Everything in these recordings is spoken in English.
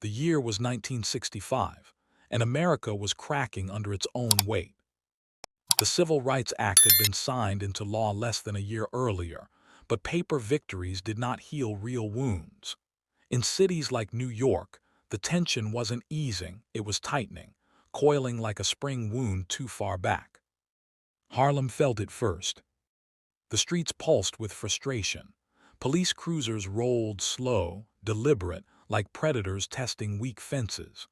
The year was 1965, and America was cracking under its own weight. The Civil Rights Act had been signed into law less than a year earlier, but paper victories did not heal real wounds. In cities like New York, the tension wasn't easing, it was tightening, coiling like a spring wound too far back. Harlem felt it first. The streets pulsed with frustration. Police cruisers rolled slow, deliberate, like predators testing weak fences.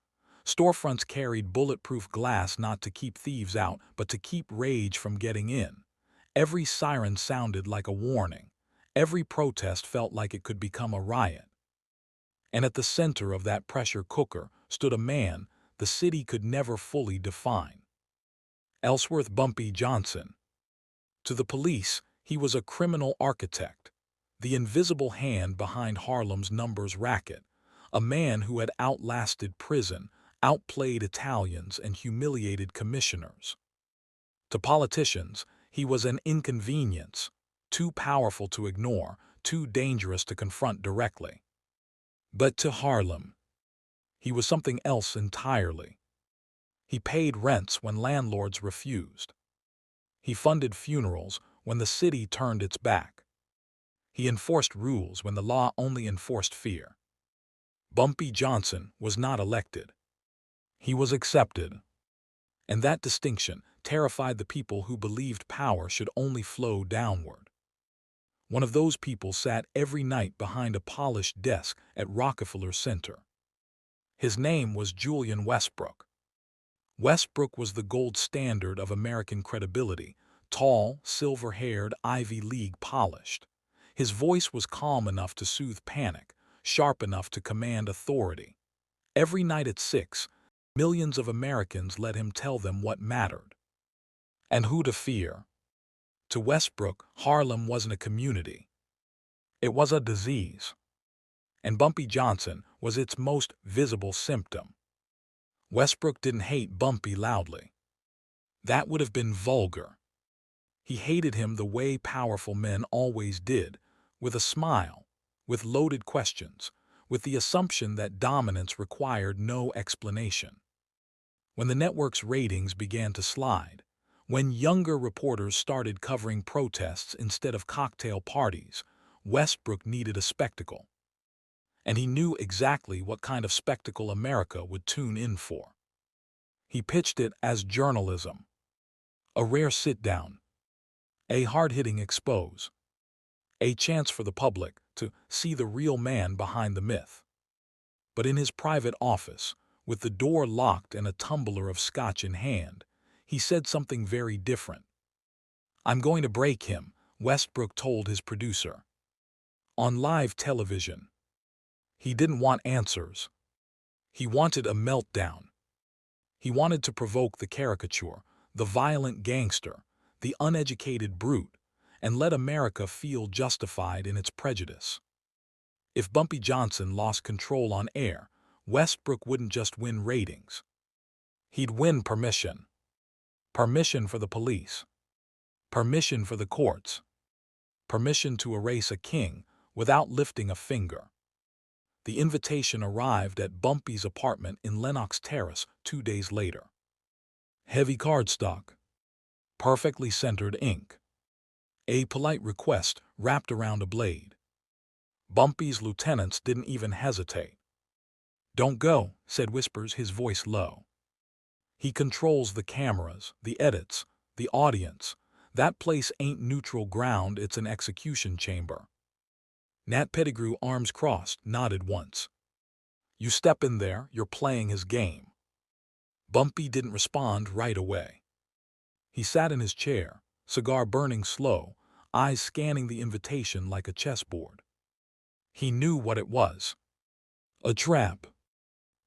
Storefronts carried bulletproof glass not to keep thieves out, but to keep rage from getting in. Every siren sounded like a warning. Every protest felt like it could become a riot. And at the center of that pressure cooker stood a man the city could never fully define. Ellsworth Bumpy Johnson. To the police, he was a criminal architect, the invisible hand behind Harlem's numbers racket, a man who had outlasted prison, outplayed Italians, and humiliated commissioners. To politicians, he was an inconvenience, too powerful to ignore, too dangerous to confront directly. But to Harlem, he was something else entirely. He paid rents when landlords refused. He funded funerals when the city turned its back. He enforced rules when the law only enforced fear. Bumpy Johnson was not elected. He was accepted. And that distinction terrified the people who believed power should only flow downward. One of those people sat every night behind a polished desk at Rockefeller Center. His name was Julian Westbrook. Westbrook was the gold standard of American credibility, tall, silver-haired, Ivy League polished. His voice was calm enough to soothe panic, sharp enough to command authority. Every night at 6, millions of Americans let him tell them what mattered. And who to fear? To Westbrook, Harlem wasn't a community. It was a disease. And Bumpy Johnson was its most visible symptom. Westbrook didn't hate Bumpy loudly. That would have been vulgar. He hated him the way powerful men always did, with a smile, with loaded questions, with the assumption that dominance required no explanation. When the network's ratings began to slide, when younger reporters started covering protests instead of cocktail parties, Westbrook needed a spectacle. And he knew exactly what kind of spectacle America would tune in for. He pitched it as journalism. A rare sit-down. A hard-hitting expose. A chance for the public to see the real man behind the myth. But in his private office, with the door locked and a tumbler of scotch in hand, he said something very different. "I'm going to break him," Westbrook told his producer. On live television. He didn't want answers. He wanted a meltdown. He wanted to provoke the caricature, the violent gangster, the uneducated brute, and let America feel justified in its prejudice. If Bumpy Johnson lost control on air, Westbrook wouldn't just win ratings. He'd win permission. Permission for the police. Permission for the courts. Permission to erase a king without lifting a finger. The invitation arrived at Bumpy's apartment in Lenox Terrace 2 days later. Heavy cardstock. Perfectly centered ink. A polite request wrapped around a blade. Bumpy's lieutenants didn't even hesitate. "Don't go," said Whispers, his voice low. "He controls the cameras, the edits, the audience. That place ain't neutral ground, it's an execution chamber." Nat Pettigrew, arms crossed, nodded once. "You step in there, you're playing his game." Bumpy didn't respond right away. He sat in his chair, cigar burning slow, eyes scanning the invitation like a chessboard. He knew what it was. A trap.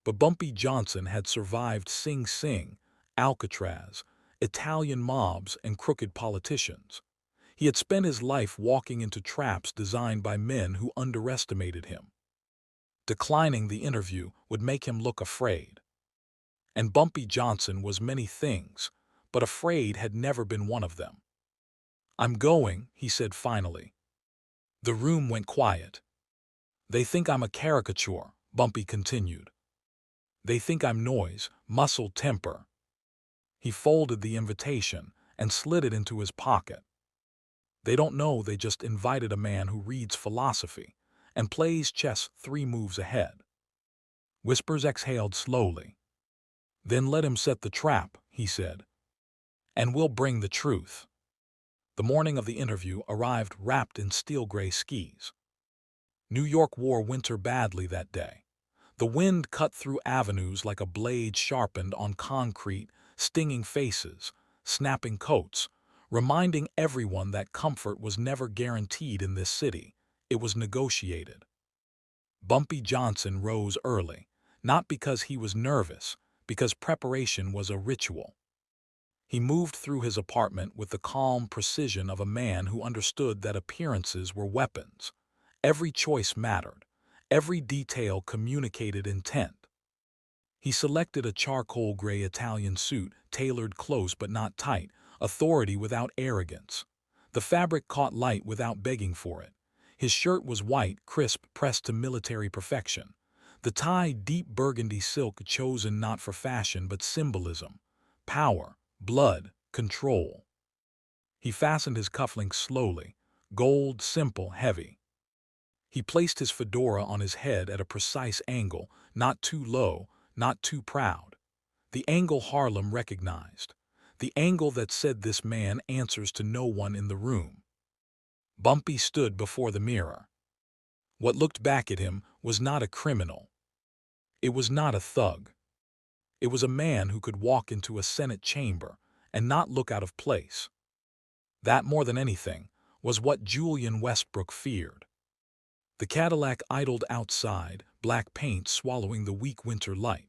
But Bumpy Johnson had survived Sing Sing, Alcatraz, Italian mobs, and crooked politicians. He had spent his life walking into traps designed by men who underestimated him. Declining the interview would make him look afraid. And Bumpy Johnson was many things, but afraid had never been one of them. "I'm going," he said finally. The room went quiet. "They think I'm a caricature," Bumpy continued. They think I'm noise, muscle temper. He folded the invitation and slid it into his pocket. They don't know they just invited a man who reads philosophy and plays chess 3 moves ahead. Whispers exhaled slowly. Then let him set the trap, he said, and we'll bring the truth. The morning of the interview arrived wrapped in steel-gray skis. New York wore winter badly that day. The wind cut through avenues like a blade sharpened on concrete, stinging faces, snapping coats, reminding everyone that comfort was never guaranteed in this city. It was negotiated. Bumpy Johnson rose early, not because he was nervous, because preparation was a ritual. He moved through his apartment with the calm precision of a man who understood that appearances were weapons. Every choice mattered. Every detail communicated intent. He selected a charcoal gray Italian suit, tailored close but not tight, authority without arrogance. The fabric caught light without begging for it. His shirt was white, crisp, pressed to military perfection. The tie deep burgundy silk chosen not for fashion but symbolism. Power, blood, control. He fastened his cufflinks slowly, gold, simple, heavy. He placed his fedora on his head at a precise angle, not too low, not too proud. The angle Harlem recognized. The angle that said this man answers to no one in the room. Bumpy stood before the mirror. What looked back at him was not a criminal. It was not a thug. It was a man who could walk into a Senate chamber and not look out of place. That, more than anything, was what Julian Westbrook feared. The Cadillac idled outside, black paint swallowing the weak winter light.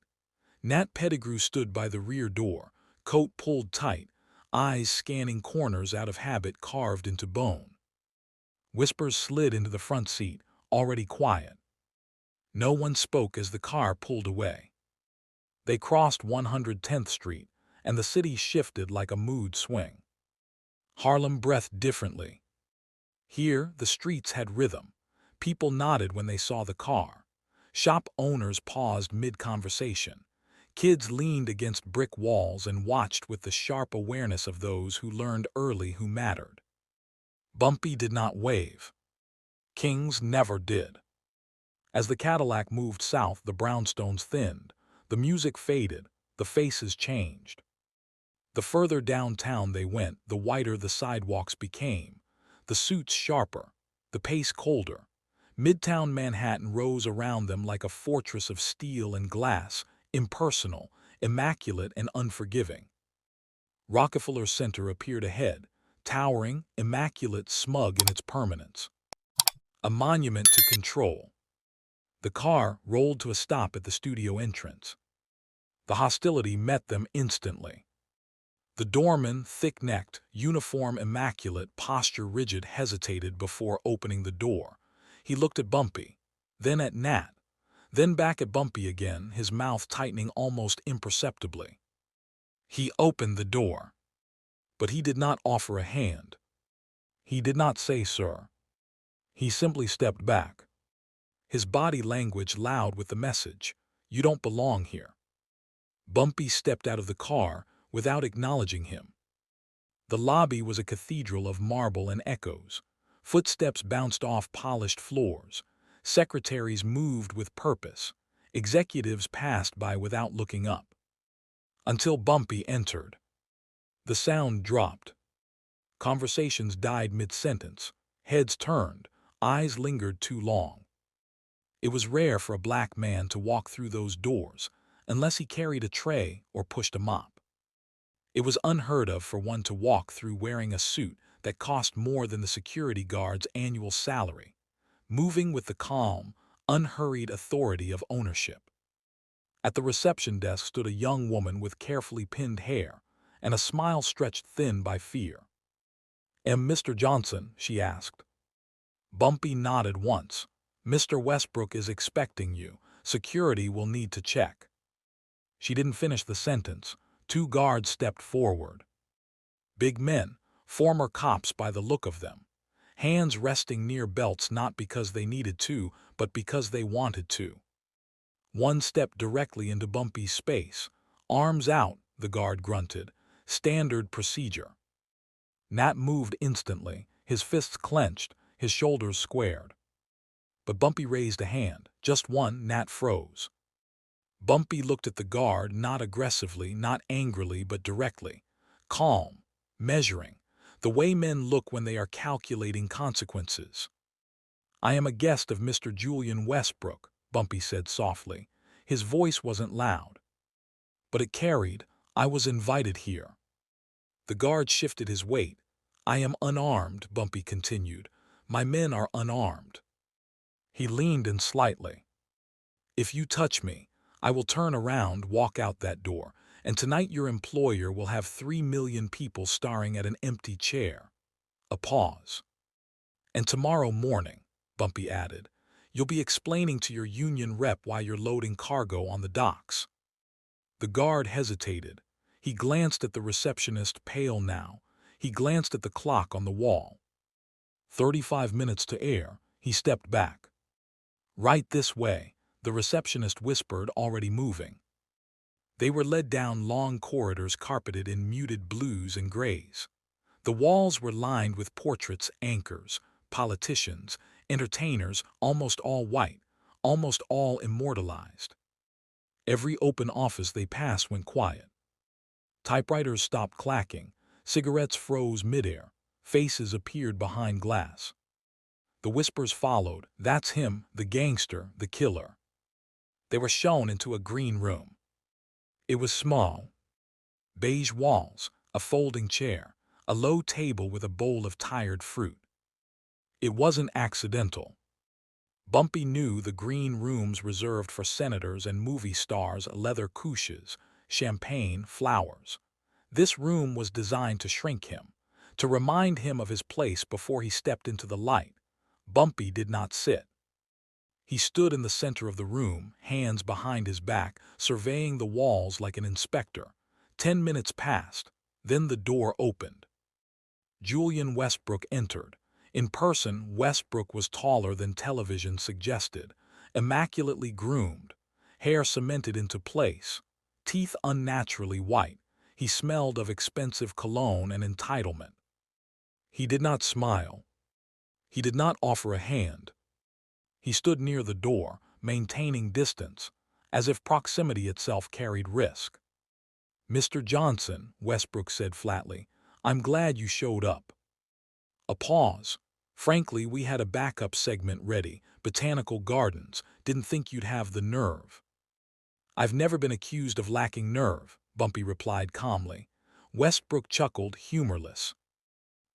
Nat Pettigrew stood by the rear door, coat pulled tight, eyes scanning corners out of habit carved into bone. Whispers slid into the front seat, already quiet. No one spoke as the car pulled away. They crossed 110th Street, and the city shifted like a mood swing. Harlem breathed differently. Here, the streets had rhythm. People nodded when they saw the car. Shop owners paused mid-conversation. Kids leaned against brick walls and watched with the sharp awareness of those who learned early who mattered. Bumpy did not wave. Kings never did. As the Cadillac moved south, the brownstones thinned. The music faded. The faces changed. The further downtown they went, the whiter the sidewalks became. The suits sharper. The pace colder. Midtown Manhattan rose around them like a fortress of steel and glass, impersonal, immaculate, and unforgiving. Rockefeller Center appeared ahead, towering, immaculate, smug in its permanence. A monument to control. The car rolled to a stop at the studio entrance. The hostility met them instantly. The doorman, thick-necked, uniform immaculate, posture rigid, hesitated before opening the door. He looked at Bumpy, then at Nat, then back at Bumpy again, his mouth tightening almost imperceptibly. He opened the door. But he did not offer a hand. He did not say, "Sir." He simply stepped back. His body language loud with the message, "You don't belong here." Bumpy stepped out of the car without acknowledging him. The lobby was a cathedral of marble and echoes. Footsteps bounced off polished floors. Secretaries moved with purpose. Executives passed by without looking up. Until Bumpy entered. The sound dropped. Conversations died mid-sentence. Heads turned. Eyes lingered too long. It was rare for a black man to walk through those doors, unless he carried a tray or pushed a mop. It was unheard of for one to walk through wearing a suit that cost more than the security guard's annual salary, moving with the calm, unhurried authority of ownership. At the reception desk stood a young woman with carefully pinned hair and a smile stretched thin by fear. "Am Mr. Johnson?" she asked. Bumpy nodded once. "Mr. Westbrook is expecting you. Security will need to check." She didn't finish the sentence. 2 guards stepped forward. Big men, former cops by the look of them. Hands resting near belts not because they needed to, but because they wanted to. One stepped directly into Bumpy's space. "Arms out," the guard grunted. "Standard procedure." Nat moved instantly, his fists clenched, his shoulders squared. But Bumpy raised a hand. Just one. Nat froze. Bumpy looked at the guard, not aggressively, not angrily, but directly. Calm, measuring, the way men look when they are calculating consequences. "I am a guest of Mr. Julian Westbrook," Bumpy said softly. His voice wasn't loud, but it carried. "I was invited here." The guard shifted his weight. "I am unarmed," Bumpy continued. "My men are unarmed." He leaned in slightly. "If you touch me, I will turn around, walk out that door, and tonight your employer will have 3 million people staring at an empty chair." A pause. "And tomorrow morning," Bumpy added, "you'll be explaining to your union rep why you're loading cargo on the docks." The guard hesitated. He glanced at the receptionist, pale now. He glanced at the clock on the wall. 35 minutes to air. He stepped back. "Right this way," the receptionist whispered, already moving. They were led down long corridors carpeted in muted blues and grays. The walls were lined with portraits, anchors, politicians, entertainers, almost all white, almost all immortalized. Every open office they passed went quiet. Typewriters stopped clacking, cigarettes froze midair, faces appeared behind glass. The whispers followed. "That's him, the gangster, the killer." They were shown into a green room. It was small. Beige walls, a folding chair, a low table with a bowl of tired fruit. It wasn't accidental. Bumpy knew the green rooms reserved for senators and movie stars, leather couches, champagne, flowers. This room was designed to shrink him, to remind him of his place before he stepped into the light. Bumpy did not sit. He stood in the center of the room, hands behind his back, surveying the walls like an inspector. 10 minutes passed. Then the door opened. Julian Westbrook entered. In person, Westbrook was taller than television suggested, immaculately groomed, hair cemented into place, teeth unnaturally white. He smelled of expensive cologne and entitlement. He did not smile. He did not offer a hand. He stood near the door, maintaining distance, as if proximity itself carried risk. "Mr. Johnson," Westbrook said flatly, "I'm glad you showed up." A pause. "Frankly, we had a backup segment ready. Botanical gardens. Didn't think you'd have the nerve." "I've never been accused of lacking nerve," Bumpy replied calmly. Westbrook chuckled, humorless.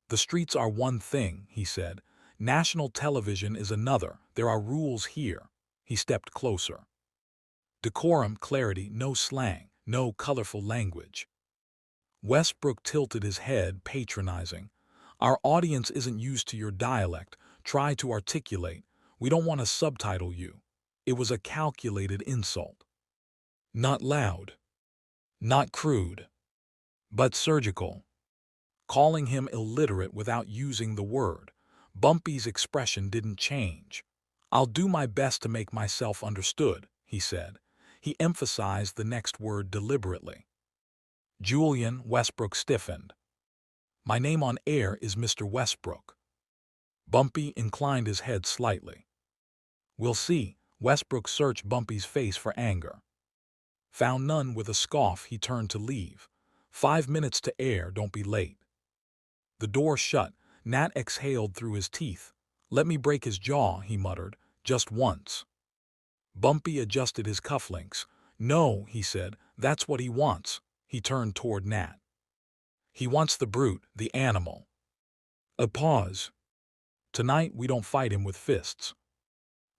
"The streets are one thing," he said. "National television is another. There are rules here." He stepped closer. Decorum, clarity, no slang, no colorful language. Westbrook tilted his head, patronizing. "Our audience isn't used to your dialect. Try to articulate. We don't want to subtitle you." It was a calculated insult. Not loud. Not crude. But surgical. Calling him illiterate without using the word. Bumpy's expression didn't change. "I'll do my best to make myself understood," he said. He emphasized the next word deliberately. Julian. Westbrook stiffened. "My name on air is Mr. Westbrook." Bumpy inclined his head slightly. "We'll see." Westbrook searched Bumpy's face for anger. Found none. With a scoff, he turned to leave. 5 minutes to air, don't be late." The door shut. Nat exhaled through his teeth. "Let me break his jaw," he muttered, "just once." Bumpy adjusted his cufflinks. "No," he said, "that's what he wants." He turned toward Nat. "He wants the brute, the animal." A pause. "Tonight we don't fight him with fists."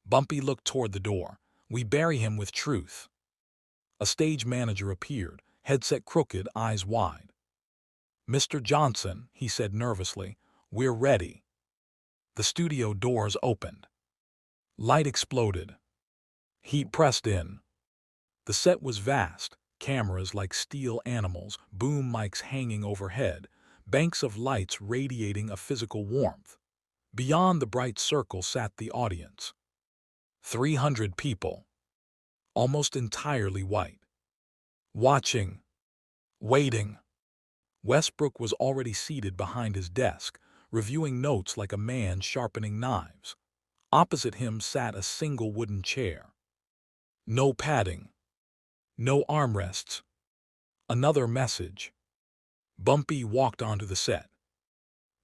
Bumpy looked toward the door. "We bury him with truth." A stage manager appeared, headset crooked, eyes wide. "Mr. Johnson," he said nervously, "we're ready." The studio doors opened. Light exploded. Heat pressed in. The set was vast, cameras like steel animals, boom mics hanging overhead, banks of lights radiating a physical warmth. Beyond the bright circle sat the audience. 300 people. almost entirely white. Watching, waiting. Westbrook was already seated behind his desk, reviewing notes like a man sharpening knives. Opposite him sat a single wooden chair. No padding. No armrests. Another message. Bumpy walked onto the set.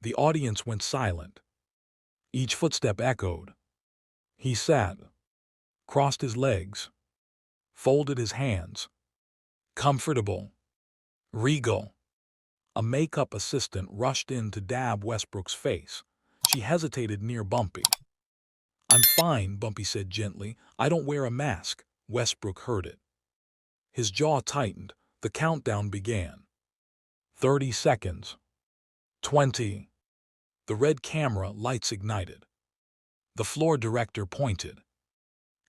The audience went silent. Each footstep echoed. He sat, crossed his legs, folded his hands. Comfortable. Regal. A makeup assistant rushed in to dab Westbrook's face. She hesitated near Bumpy. "I'm fine," Bumpy said gently. "I don't wear a mask." Westbrook heard it. His jaw tightened. The countdown began. 30 seconds. 20. The red camera lights ignited. The floor director pointed,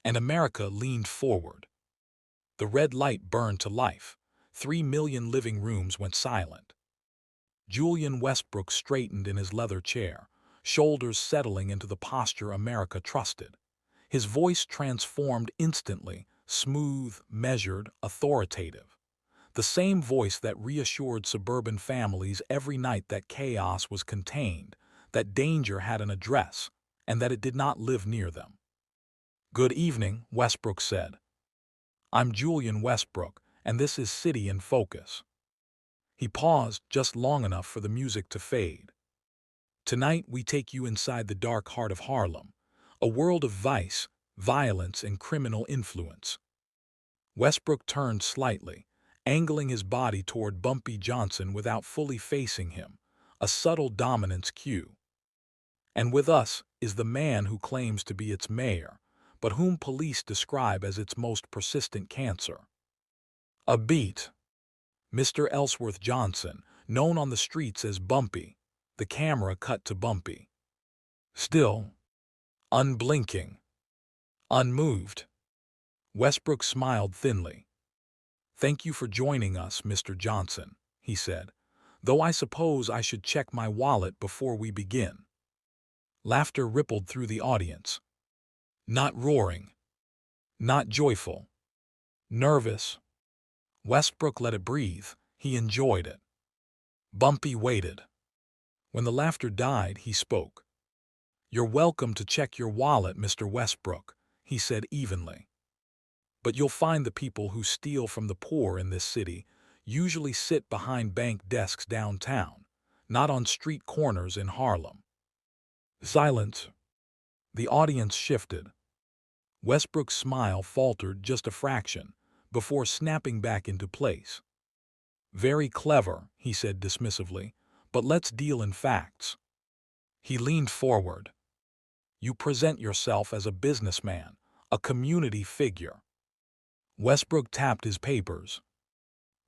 and America leaned forward. The red light burned to life. 3 million living rooms went silent. Julian Westbrook straightened in his leather chair, shoulders settling into the posture America trusted. His voice transformed instantly, smooth, measured, authoritative. The same voice that reassured suburban families every night that chaos was contained, that danger had an address, and that it did not live near them. "Good evening," Westbrook said. "I'm Julian Westbrook, and this is City in Focus." He paused just long enough for the music to fade. "Tonight we take you inside the dark heart of Harlem, a world of vice, violence, and criminal influence." Westbrook turned slightly, angling his body toward Bumpy Johnson without fully facing him, a subtle dominance cue. "And with us is the man who claims to be its mayor, but whom police describe as its most persistent cancer. A beat. Mr. Ellsworth Johnson, known on the streets as Bumpy." The camera cut to Bumpy. Still, unblinking, unmoved. Westbrook smiled thinly. "Thank you for joining us, Mr. Johnson," he said, "though I suppose I should check my wallet before we begin." Laughter rippled through the audience. Not roaring, not joyful, nervous. Westbrook let it breathe. He enjoyed it. Bumpy waited. When the laughter died, he spoke. "You're welcome to check your wallet, Mr. Westbrook," he said evenly. "But you'll find the people who steal from the poor in this city usually sit behind bank desks downtown, not on street corners in Harlem." Silence. The audience shifted. Westbrook's smile faltered just a fraction before snapping back into place. "Very clever," he said dismissively, "but let's deal in facts." He leaned forward. "You present yourself as a businessman, a community figure." Westbrook tapped his papers.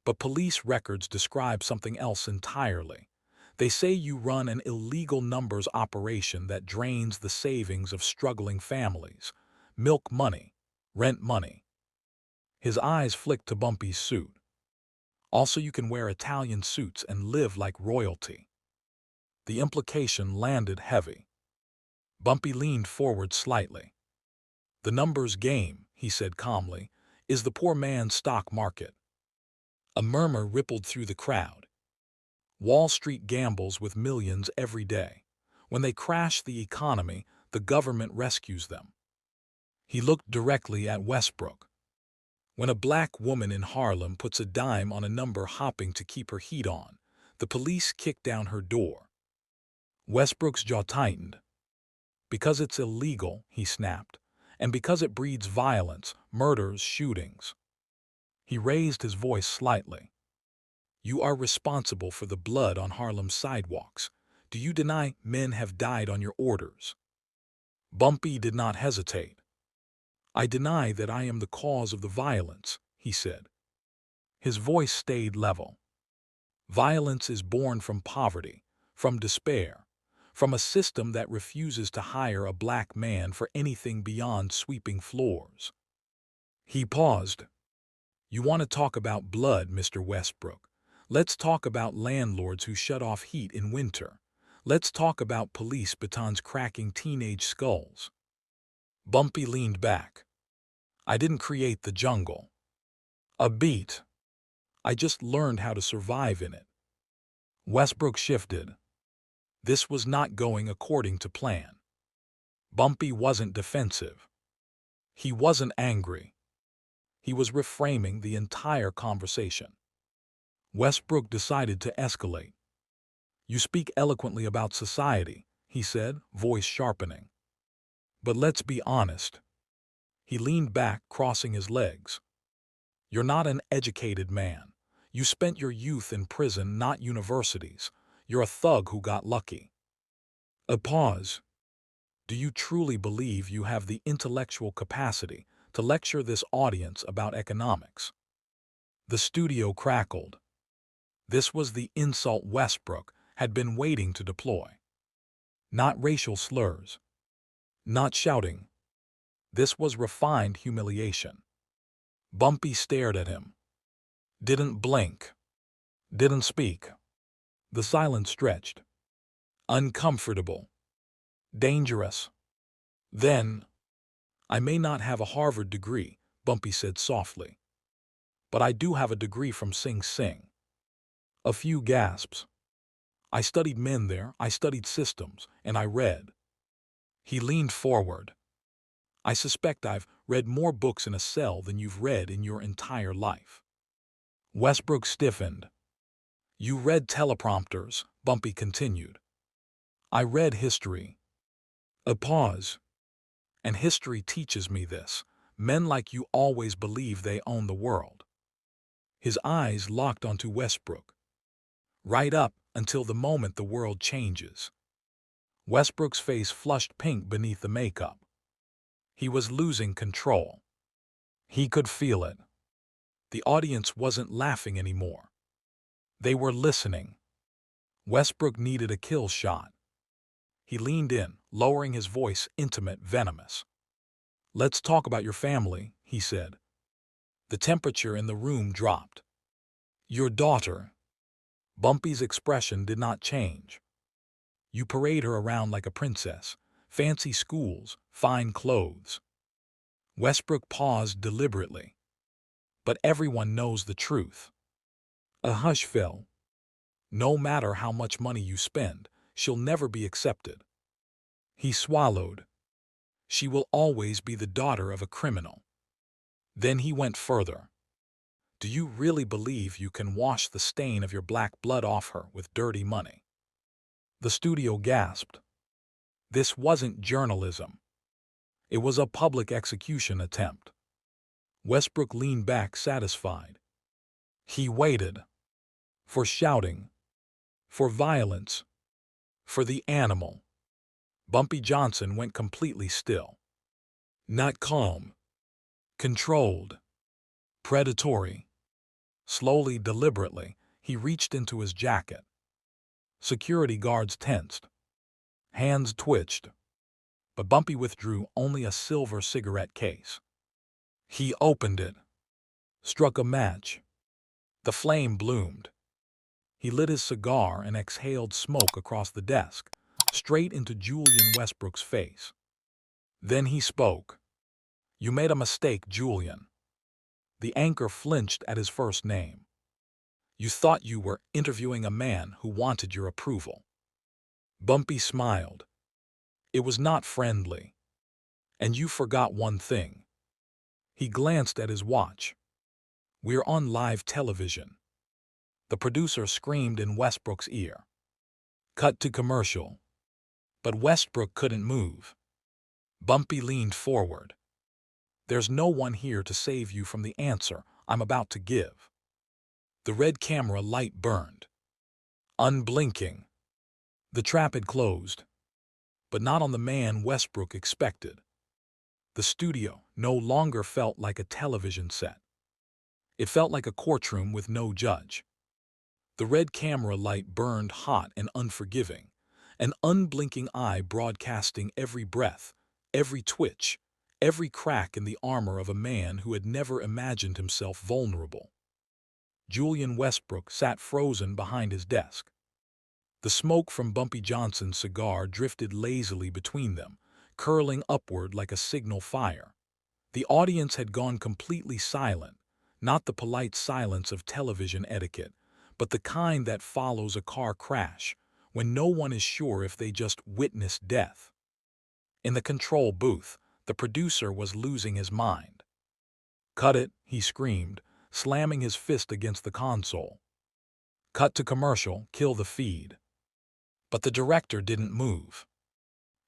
"But police records describe something else entirely. They say you run an illegal numbers operation that drains the savings of struggling families. Milk money, rent money." His eyes flicked to Bumpy's suit. "Also, you can wear Italian suits and live like royalty." The implication landed heavy. Bumpy leaned forward slightly. "The numbers game," he said calmly, "is the poor man's stock market." A murmur rippled through the crowd. Wall Street gambles with millions every day. When they crash the economy, the government rescues them. He looked directly at Westbrook. "When a black woman in Harlem puts a dime on a number hopping to keep her heat on, the police kick down her door." Westbrook's jaw tightened. "Because it's illegal," he snapped, "and because it breeds violence, murders, shootings." He raised his voice slightly. "You are responsible for the blood on Harlem's sidewalks. Do you deny men have died on your orders?" Bumpy did not hesitate. "I deny that I am the cause of the violence," he said. His voice stayed level. "Violence is born from poverty, from despair, from a system that refuses to hire a black man for anything beyond sweeping floors." He paused. "You want to talk about blood, Mr. Westbrook? Let's talk about landlords who shut off heat in winter. Let's talk about police batons cracking teenage skulls." Bumpy leaned back. I didn't create the jungle. A beat. I just learned how to survive in it. Westbrook shifted. This was not going according to plan. Bumpy wasn't defensive. He wasn't angry. He was reframing the entire conversation. Westbrook decided to escalate. You speak eloquently about society, he said, voice sharpening. But let's be honest. He leaned back, crossing his legs. You're not an educated man. You spent your youth in prison, not universities. You're a thug who got lucky. A pause. Do you truly believe you have the intellectual capacity to lecture this audience about economics? The studio crackled. This was the insult Westbrook had been waiting to deploy. Not racial slurs. Not shouting. This was refined humiliation. Bumpy stared at him. Didn't blink. Didn't speak. The silence stretched. Uncomfortable. Dangerous. Then, I may not have a Harvard degree, Bumpy said softly. But I do have a degree from Sing Sing. A few gasps. I studied men there, I studied systems, and I read. He leaned forward. I suspect I've read more books in a cell than you've read in your entire life. Westbrook stiffened. You read teleprompters, Bumpy continued. I read history. A pause. And history teaches me this. Men like you always believe they own the world. His eyes locked onto Westbrook. Right up until the moment the world changes. Westbrook's face flushed pink beneath the makeup. He was losing control. He could feel it. The audience wasn't laughing anymore. They were listening. Westbrook needed a kill shot. He leaned in, lowering his voice, intimate, venomous. Let's talk about your family, he said. The temperature in the room dropped. Your daughter. Bumpy's expression did not change. You parade her around like a princess. Fancy schools, fine clothes. Westbrook paused deliberately. But everyone knows the truth. A hush fell. No matter how much money you spend, she'll never be accepted. He swallowed. She will always be the daughter of a criminal. Then he went further. Do you really believe you can wash the stain of your black blood off her with dirty money? The studio gasped. This wasn't journalism. It was a public execution attempt. Westbrook leaned back, satisfied. He waited. For shouting. For violence. For the animal. Bumpy Johnson went completely still. Not calm. Controlled. Predatory. Slowly, deliberately, he reached into his jacket. Security guards tensed. Hands twitched. But Bumpy withdrew only a silver cigarette case. He opened it. Struck a match. The flame bloomed. He lit his cigar and exhaled smoke across the desk, straight into Julian Westbrook's face. Then he spoke. You made a mistake, Julian. The anchor flinched at his first name. You thought you were interviewing a man who wanted your approval. Bumpy smiled. It was not friendly. And you forgot one thing. He glanced at his watch. We're on live television. The producer screamed in Westbrook's ear. Cut to commercial. But Westbrook couldn't move. Bumpy leaned forward. There's no one here to save you from the answer I'm about to give. The red camera light burned. Unblinking. The trap had closed. But not on the man Westbrook expected. The studio no longer felt like a television set. It felt like a courtroom with no judge. The red camera light burned hot and unforgiving, an unblinking eye broadcasting every breath, every twitch, every crack in the armor of a man who had never imagined himself vulnerable. Julian Westbrook sat frozen behind his desk. The smoke from Bumpy Johnson's cigar drifted lazily between them, curling upward like a signal fire. The audience had gone completely silent, not the polite silence of television etiquette, but the kind that follows a car crash, when no one is sure if they just witnessed death. In the control booth, the producer was losing his mind. "Cut it," he screamed, slamming his fist against the console. "Cut to commercial, kill the feed." But the director didn't move.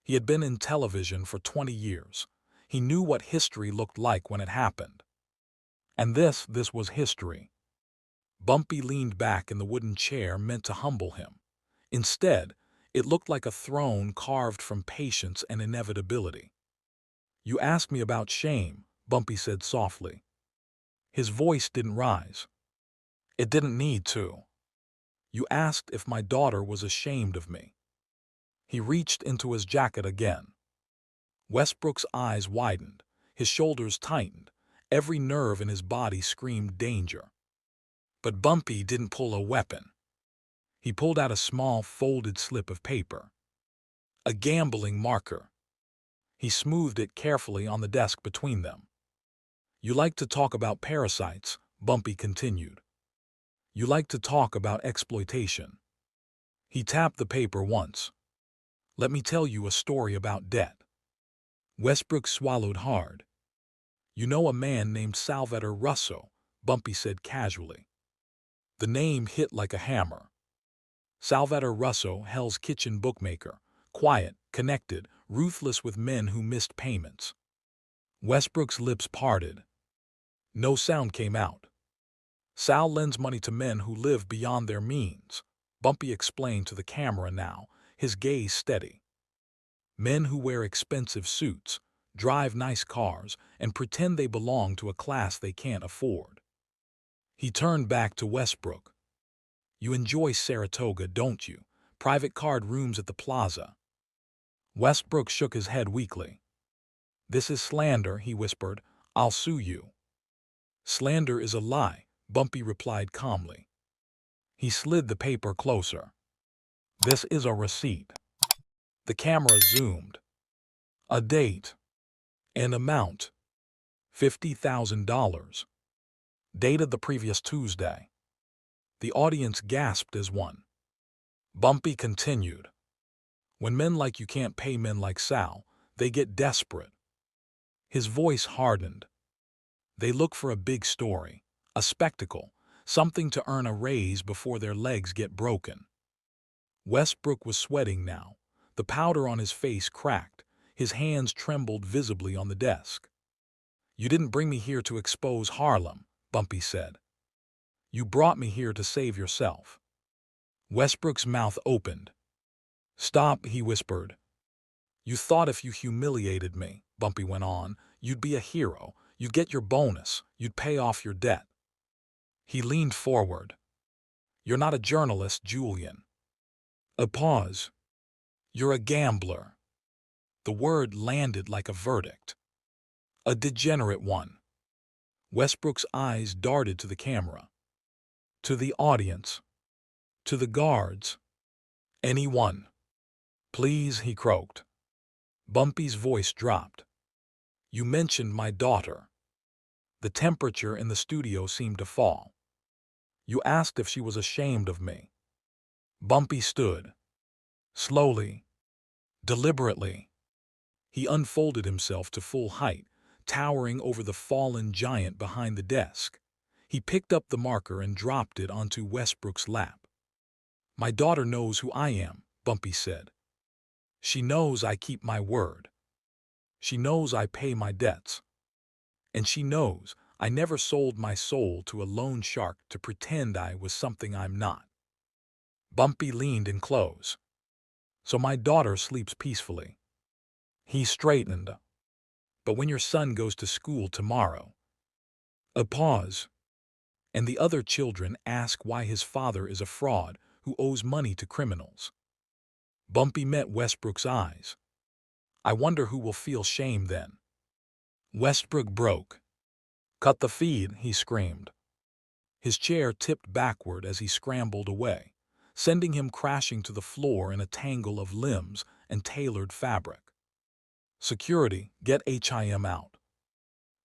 He had been in television for 20 years. He knew what history looked like when it happened. And this was history. Bumpy leaned back in the wooden chair meant to humble him. Instead, it looked like a throne carved from patience and inevitability. "You asked me about shame," Bumpy said softly. His voice didn't rise. "It didn't need to. You asked if my daughter was ashamed of me." He reached into his jacket again. Westbrook's eyes widened, his shoulders tightened, every nerve in his body screamed danger. But Bumpy didn't pull a weapon. He pulled out a small folded slip of paper. A gambling marker. He smoothed it carefully on the desk between them. "You like to talk about parasites," Bumpy continued. "You like to talk about exploitation." He tapped the paper once. "Let me tell you a story about debt." Westbrook swallowed hard. "You know a man named Salvatore Russo," Bumpy said casually. The name hit like a hammer. Salvatore Russo, Hell's Kitchen bookmaker, quiet, connected, ruthless with men who missed payments. Westbrook's lips parted. No sound came out. "Sal lends money to men who live beyond their means," Bumpy explained to the camera now, his gaze steady. "Men who wear expensive suits, drive nice cars, and pretend they belong to a class they can't afford." He turned back to Westbrook. "You enjoy Saratoga, don't you? Private card rooms at the plaza." Westbrook shook his head weakly. "This is slander," he whispered. "I'll sue you." "Slander is a lie," Bumpy replied calmly. He slid the paper closer. "This is a receipt." The camera zoomed. A date. An amount. $50,000. Dated the previous Tuesday. The audience gasped as one. Bumpy continued. "When men like you can't pay men like Sal, they get desperate." His voice hardened. "They look for a big story, a spectacle, something to earn a raise before their legs get broken." Westbrook was sweating now. The powder on his face cracked. His hands trembled visibly on the desk. "You didn't bring me here to expose Harlem," Bumpy said. "You brought me here to save yourself." Westbrook's mouth opened. "Stop," he whispered. "You thought if you humiliated me," Bumpy went on, "you'd be a hero, you'd get your bonus, you'd pay off your debt." He leaned forward. "You're not a journalist, Julian." A pause. "You're a gambler." The word landed like a verdict. "A degenerate one." Westbrook's eyes darted to the camera. To the audience. To the guards. "Anyone." "Please," he croaked. Bumpy's voice dropped. "You mentioned my daughter." The temperature in the studio seemed to fall. "You asked if she was ashamed of me." Bumpy stood. Slowly. Deliberately. He unfolded himself to full height, towering over the fallen giant behind the desk. He picked up the marker and dropped it onto Westbrook's lap. "My daughter knows who I am," Bumpy said. "She knows I keep my word. She knows I pay my debts. And she knows I never sold my soul to a loan shark to pretend I was something I'm not." Bumpy leaned in close. "So my daughter sleeps peacefully." He straightened. "But when your son goes to school tomorrow." A pause. "And the other children ask why his father is a fraud who owes money to criminals." Bumpy met Westbrook's eyes. "I wonder who will feel shame then." Westbrook broke. "Cut the feed," he screamed. His chair tipped backward as he scrambled away, sending him crashing to the floor in a tangle of limbs and tailored fabric. "Security, get HIM out."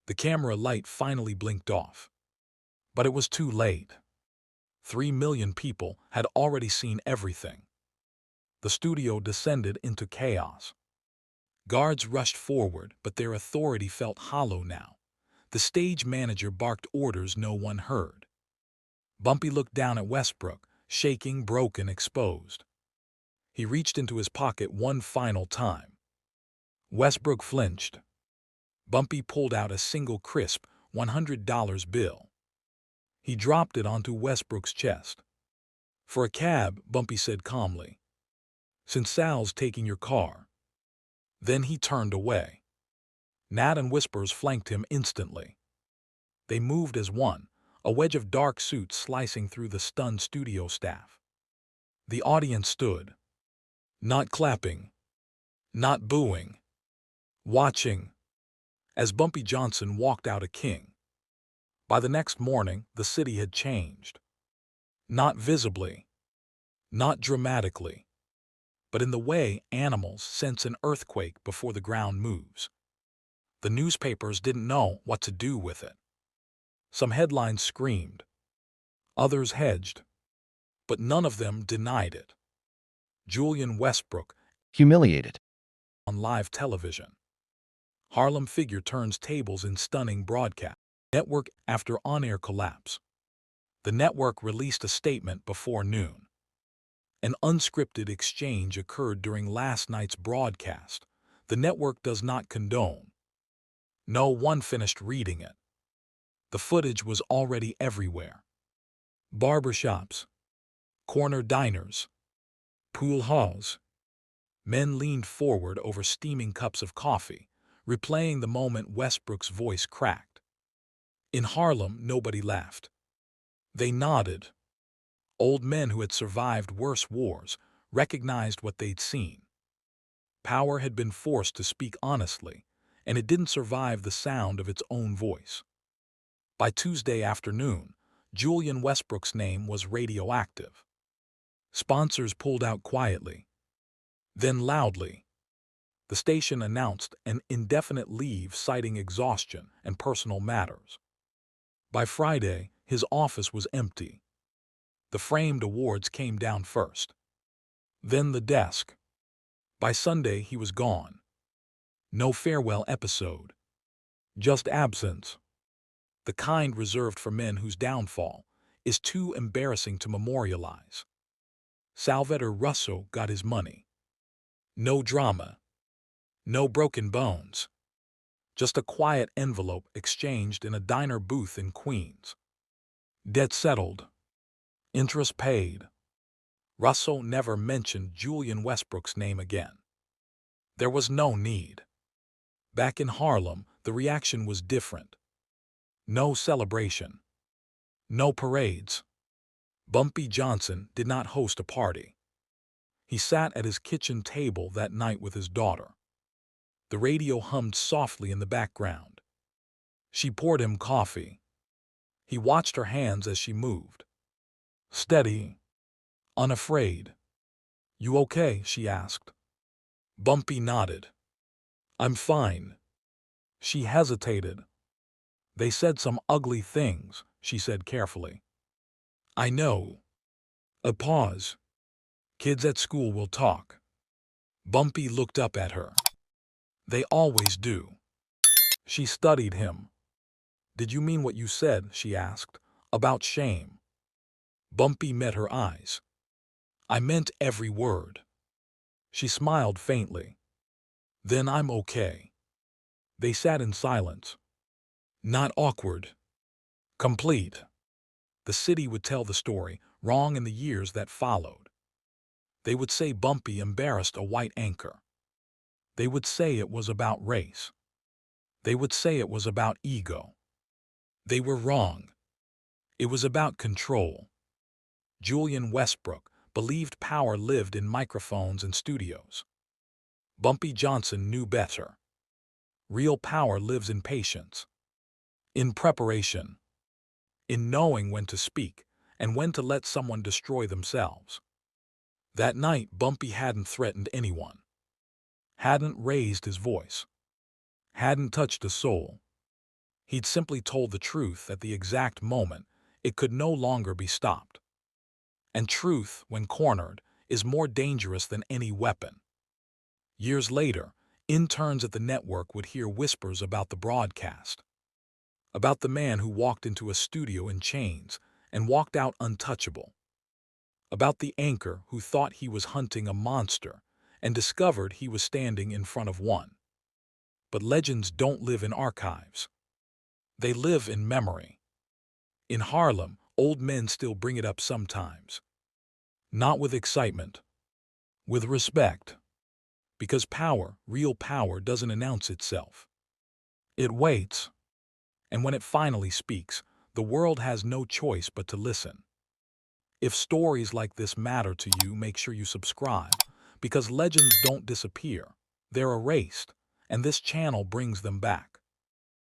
The camera light finally blinked off. But it was too late. 3 million people had already seen everything. The studio descended into chaos. Guards rushed forward, but their authority felt hollow now. The stage manager barked orders no one heard. Bumpy looked down at Westbrook, shaking, broken, exposed. He reached into his pocket one final time. Westbrook flinched. Bumpy pulled out a single crisp $100 bill. He dropped it onto Westbrook's chest. "For a cab," Bumpy said calmly. "Since Sal's taking your car." Then he turned away. Nat and Whispers flanked him instantly. They moved as one, a wedge of dark suits slicing through the stunned studio staff. The audience stood. Not clapping. Not booing. Watching. As Bumpy Johnson walked out a king. By the next morning, the city had changed. Not visibly. Not dramatically. But in the way animals sense an earthquake before the ground moves. The newspapers didn't know what to do with it. Some headlines screamed. Others hedged. But none of them denied it. Julian Westbrook, humiliated. On live television. Harlem figure turns tables in stunning broadcast. Network after on-air collapse. The network released a statement before noon. An unscripted exchange occurred during last night's broadcast. The network does not condone. No one finished reading it. The footage was already everywhere. Barbershops, corner diners, pool halls. Men leaned forward over steaming cups of coffee, replaying the moment Westbrook's voice cracked. In Harlem, nobody laughed. They nodded. Old men who had survived worse wars recognized what they'd seen. Power had been forced to speak honestly, and it didn't survive the sound of its own voice. By Tuesday afternoon, Julian Westbrook's name was radioactive. Sponsors pulled out quietly. Then loudly. The station announced an indefinite leave citing exhaustion and personal matters. By Friday, his office was empty. The framed awards came down first. Then the desk. By Sunday, he was gone. No farewell episode. Just absence. The kind reserved for men whose downfall is too embarrassing to memorialize. Salvatore Russo got his money. No drama. No broken bones. Just a quiet envelope exchanged in a diner booth in Queens. Debt settled. Interest paid. Russo never mentioned Julian Westbrook's name again. There was no need. Back in Harlem, the reaction was different. No celebration. No parades. Bumpy Johnson did not host a party. He sat at his kitchen table that night with his daughter. The radio hummed softly in the background. She poured him coffee. He watched her hands as she moved. Steady. Unafraid. "You okay?" she asked. Bumpy nodded. "I'm fine." She hesitated. "They said some ugly things," she said carefully. "I know." A pause. "Kids at school will talk." Bumpy looked up at her. "They always do." She studied him. "Did you mean what you said?" she asked. "About shame?" Bumpy met her eyes. "I meant every word." She smiled faintly. "Then I'm okay." They sat in silence. Not awkward. Complete. The city would tell the story, wrong in the years that followed. They would say Bumpy embarrassed a white anchor. They would say it was about race. They would say it was about ego. They were wrong. It was about control. Julian Westbrook believed power lived in microphones and studios. Bumpy Johnson knew better. Real power lives in patience, in preparation, in knowing when to speak and when to let someone destroy themselves. That night, Bumpy hadn't threatened anyone, hadn't raised his voice, hadn't touched a soul. He'd simply told the truth at the exact moment it could no longer be stopped. And truth, when cornered, is more dangerous than any weapon. Years later, interns at the network would hear whispers about the broadcast, about the man who walked into a studio in chains and walked out untouchable, about the anchor who thought he was hunting a monster and discovered he was standing in front of one. But legends don't live in archives. They live in memory. In Harlem, old men still bring it up sometimes. Not with excitement, with respect. Because power, real power, doesn't announce itself. It waits. And when it finally speaks, the world has no choice but to listen. If stories like this matter to you, make sure you subscribe, because legends don't disappear. They're erased, and this channel brings them back.